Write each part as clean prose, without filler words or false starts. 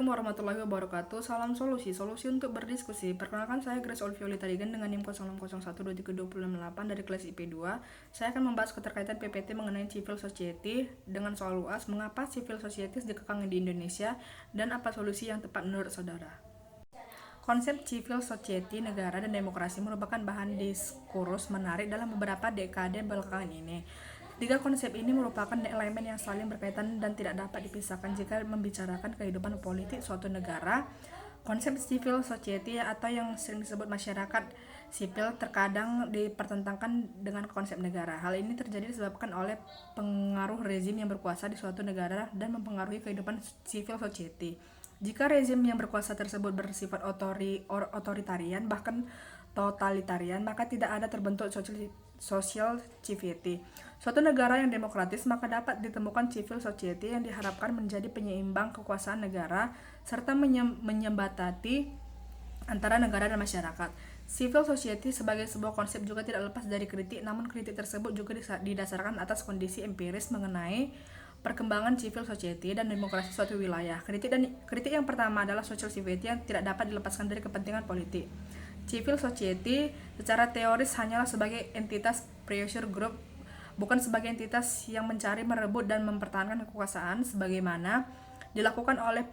Assalamualaikum warahmatullahi wabarakatuh. Salam solusi untuk berdiskusi. Perkenalkan, saya Grace Olvioli Tarigan dengan NIM 0601232068 dari kelas IP2. Saya akan membahas keterkaitan PPT mengenai civil society dengan soal UAS, mengapa civil society dikekang di Indonesia, dan apa solusi yang tepat menurut saudara. Konsep civil society, negara, dan demokrasi merupakan bahan diskursus menarik dalam beberapa dekade belakangan ini. Tiga konsep ini merupakan elemen yang saling berkaitan dan tidak dapat dipisahkan jika membicarakan kehidupan politik suatu negara. Konsep civil society atau yang sering disebut masyarakat sipil terkadang dipertentangkan dengan konsep negara. Hal ini terjadi disebabkan oleh pengaruh rezim yang berkuasa di suatu negara dan mempengaruhi kehidupan civil society. Jika rezim yang berkuasa tersebut bersifat otoritarian bahkan totalitarian, maka tidak ada terbentuk social civility. Suatu negara yang demokratis maka dapat ditemukan civil society yang diharapkan menjadi penyeimbang kekuasaan negara serta menyembatati antara negara dan masyarakat. Civil society sebagai sebuah konsep juga tidak lepas dari kritik, namun kritik tersebut juga didasarkan atas kondisi empiris mengenai perkembangan civil society dan demokrasi suatu wilayah. Kritik yang pertama adalah social civility yang tidak dapat dilepaskan dari kepentingan politik. Civil society secara teoris hanyalah sebagai entitas pressure group, bukan sebagai entitas yang mencari, merebut, dan mempertahankan kekuasaan sebagaimana dilakukan oleh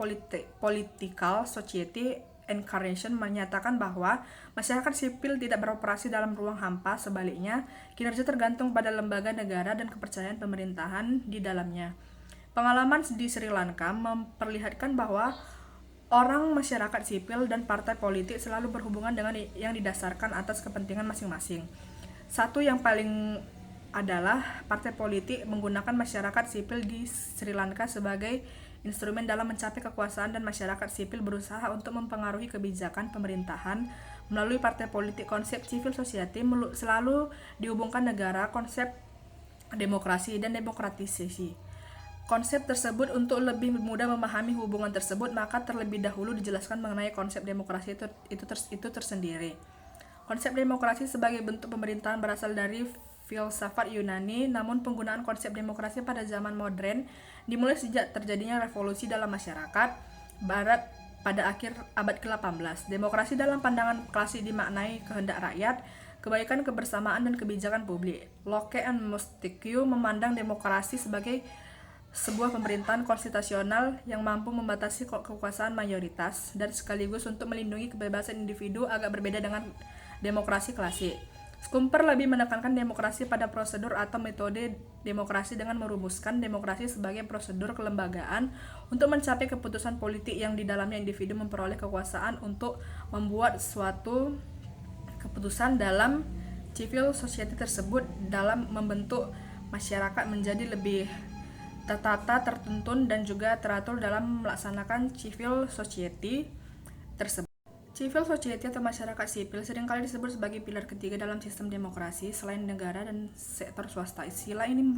political society. Encarnation menyatakan bahwa masyarakat sipil tidak beroperasi dalam ruang hampa, sebaliknya kinerja tergantung pada lembaga negara dan kepercayaan pemerintahan di dalamnya. Pengalaman di Sri Lanka memperlihatkan bahwa orang masyarakat sipil dan partai politik selalu berhubungan dengan yang didasarkan atas kepentingan masing-masing. Satu yang paling adalah partai politik menggunakan masyarakat sipil di Sri Lanka sebagai instrumen dalam mencapai kekuasaan, dan masyarakat sipil berusaha untuk mempengaruhi kebijakan pemerintahan melalui partai politik. Konsep civil society selalu dihubungkan negara, konsep demokrasi, dan demokratisasi. Konsep tersebut untuk lebih mudah memahami hubungan tersebut, maka terlebih dahulu dijelaskan mengenai konsep demokrasi itu tersendiri. Konsep demokrasi sebagai bentuk pemerintahan berasal dari filsafat Yunani, namun penggunaan konsep demokrasi pada zaman modern dimulai sejak terjadinya revolusi dalam masyarakat barat pada akhir abad ke-18. Demokrasi dalam pandangan klasik dimaknai kehendak rakyat, kebaikan, kebersamaan, dan kebijakan publik. Locke and Montesquieu memandang demokrasi sebagai sebuah pemerintahan konstitusional yang mampu membatasi kekuasaan mayoritas dan sekaligus untuk melindungi kebebasan individu, agak berbeda dengan demokrasi klasik. Skumper lebih menekankan demokrasi pada prosedur atau metode demokrasi dengan merumuskan demokrasi sebagai prosedur kelembagaan untuk mencapai keputusan politik yang di dalamnya individu memperoleh kekuasaan untuk membuat suatu keputusan. Dalam civil society tersebut dalam membentuk masyarakat menjadi lebih tertata, tertuntun, dan juga teratur dalam melaksanakan civil society tersebut. Civil society atau masyarakat sipil seringkali disebut sebagai pilar ketiga dalam sistem demokrasi selain negara dan sektor swasta. Istilah ini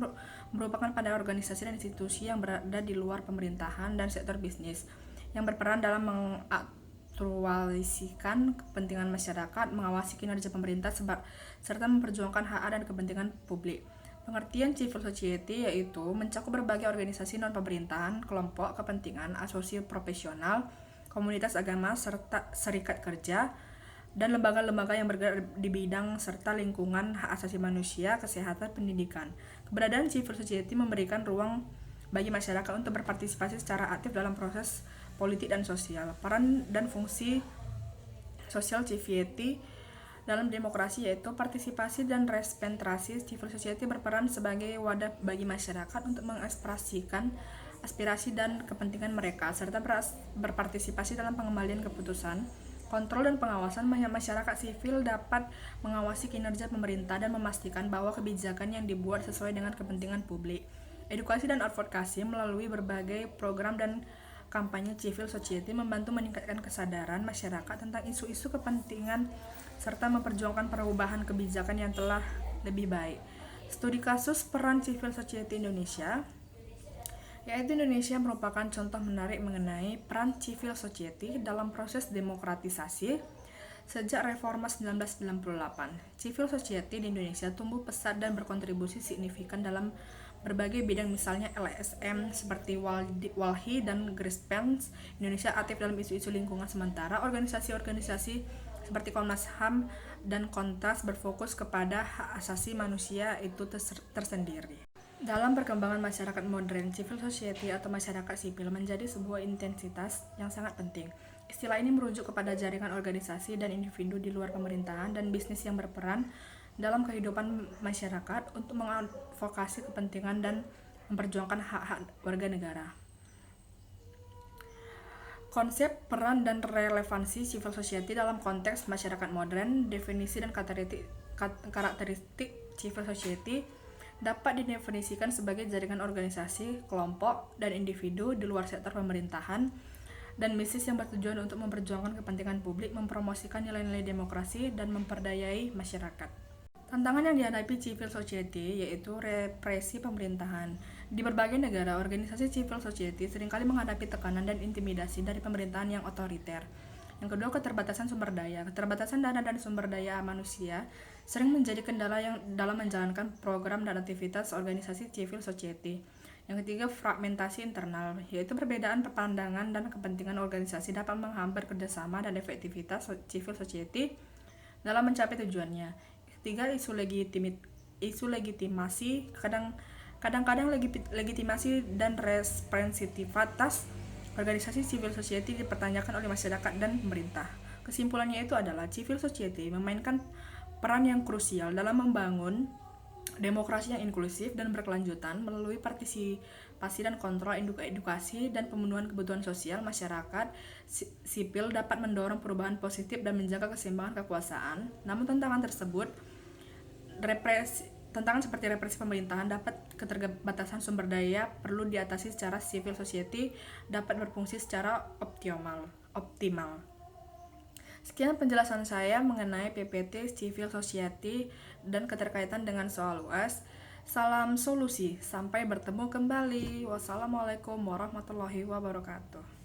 merupakan pada organisasi dan institusi yang berada di luar pemerintahan dan sektor bisnis yang berperan dalam mengaktualisasikan kepentingan masyarakat, mengawasi kinerja pemerintah, serta memperjuangkan hak dan kepentingan publik. Pengertian civil society yaitu mencakup berbagai organisasi non-pemerintahan, kelompok kepentingan, asosiasi profesional, komunitas agama, serta serikat kerja, dan lembaga-lembaga yang bergerak di bidang serta lingkungan, hak asasi manusia, kesehatan, pendidikan. Keberadaan civil society memberikan ruang bagi masyarakat untuk berpartisipasi secara aktif dalam proses politik dan sosial. Peran dan fungsi social civility dalam demokrasi yaitu partisipasi dan representasi. Civil society berperan sebagai wadah bagi masyarakat untuk mengekspresikan aspirasi dan kepentingan mereka, serta berpartisipasi dalam pengambilan keputusan. Kontrol dan pengawasan. Masyarakat sipil dapat mengawasi kinerja pemerintah dan memastikan bahwa kebijakan yang dibuat sesuai dengan kepentingan publik. Edukasi dan advokasi. Melalui berbagai program dan kampanye, civil society membantu meningkatkan kesadaran masyarakat tentang isu-isu kepentingan serta memperjuangkan perubahan kebijakan yang telah lebih baik. Studi kasus peran civil society Indonesia, yaitu Indonesia merupakan contoh menarik mengenai peran civil society dalam proses demokratisasi sejak reforma 1998. Civil society di Indonesia tumbuh pesat dan berkontribusi signifikan dalam berbagai bidang, misalnya LSM seperti Walhi dan Greenpeace Indonesia aktif dalam isu-isu lingkungan, sementara organisasi-organisasi seperti Komnas HAM dan Kontras berfokus kepada hak asasi manusia itu tersendiri. Dalam perkembangan masyarakat modern, civil society atau masyarakat sipil menjadi sebuah intensitas yang sangat penting. Istilah ini merujuk kepada jaringan organisasi dan individu di luar pemerintahan dan bisnis yang berperan dalam kehidupan masyarakat untuk mengadvokasi kepentingan dan memperjuangkan hak-hak warga negara. Konsep, peran, dan relevansi civil society dalam konteks masyarakat modern. Definisi dan karakteristik civil society dapat didefinisikan sebagai jaringan organisasi, kelompok, dan individu di luar sektor pemerintahan dan bisnis yang bertujuan untuk memperjuangkan kepentingan publik, mempromosikan nilai-nilai demokrasi, dan memperdayai masyarakat. Tantangan yang dihadapi civil society yaitu represi pemerintahan. Di berbagai negara, organisasi civil society seringkali menghadapi tekanan dan intimidasi dari pemerintahan yang otoriter. Yang kedua, keterbatasan sumber daya. Keterbatasan dana dan sumber daya manusia sering menjadi kendala yang dalam menjalankan program dan aktivitas organisasi civil society. Yang ketiga, fragmentasi internal, yaitu perbedaan pandangan dan kepentingan organisasi dapat menghambat kerjasama dan efektivitas civil society dalam mencapai tujuannya. Ketiga, isu legitimasi, kadang-kadang legitimasi dan representativitas organisasi civil society dipertanyakan oleh masyarakat dan pemerintah. Kesimpulannya itu adalah civil society memainkan peran yang krusial dalam membangun demokrasi yang inklusif dan berkelanjutan melalui partisipasi dan kontrol edukasi dan pemenuhan kebutuhan sosial masyarakat sipil dapat mendorong perubahan positif dan menjaga keseimbangan kekuasaan. Namun tantangan seperti represi pemerintahan dapat keterbatasan sumber daya perlu diatasi secara civil society dapat berfungsi secara optimal. Sekian penjelasan saya mengenai PPT Civil Society dan keterkaitan dengan soal UAS. Salam solusi, sampai bertemu kembali. Wassalamualaikum warahmatullahi wabarakatuh.